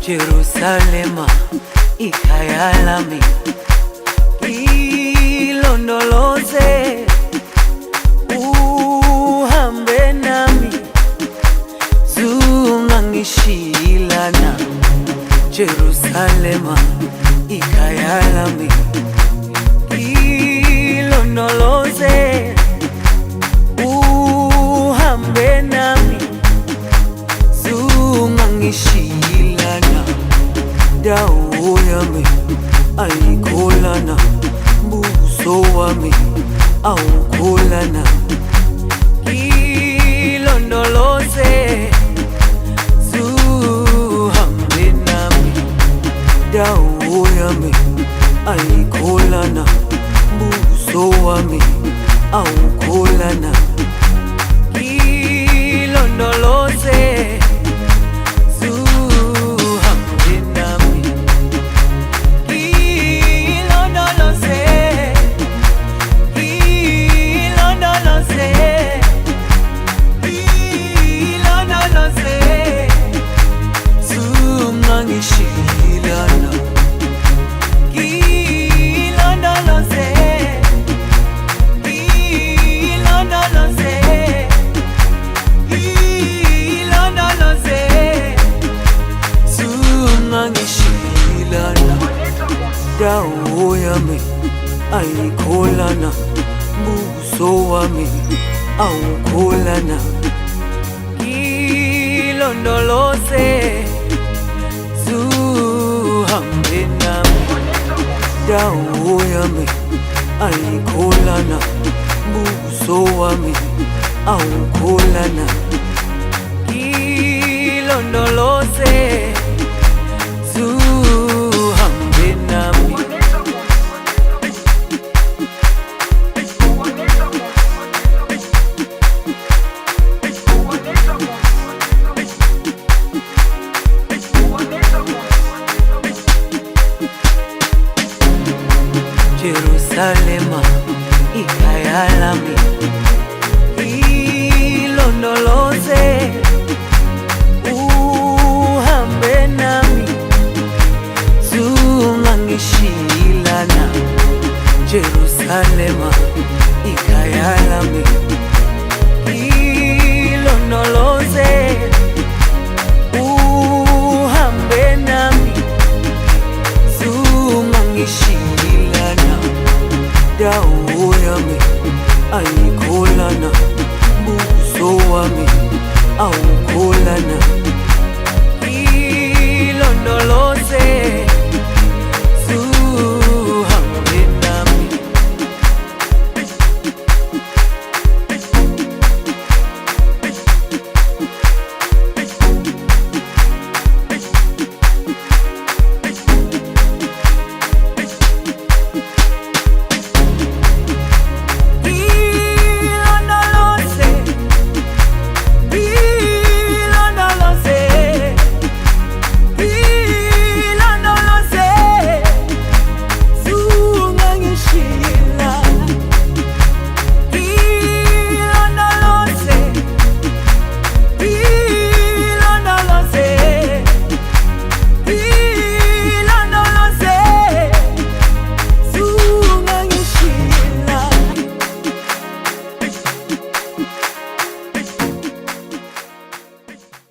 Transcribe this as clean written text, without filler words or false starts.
Jerusalema ikhaya lami, ilondoloze uhambe nami, zungangishilana. Jerusalema ikhaya lami, ilondoloze uhambe nami, zungangishilana. Dawo yami ayikholana, buso wami awukholana. Ilondoloze zuhambe nami, dawo yami ayikholana, buso wami awukholana. Ilondoloze dawo yami ayikholana, buso wami awukholana. Ilondoloze zuhambe nami, dawo yami ayikholana, buso wami awukholana. Ilondoloze zuhambe nami. Jerusalem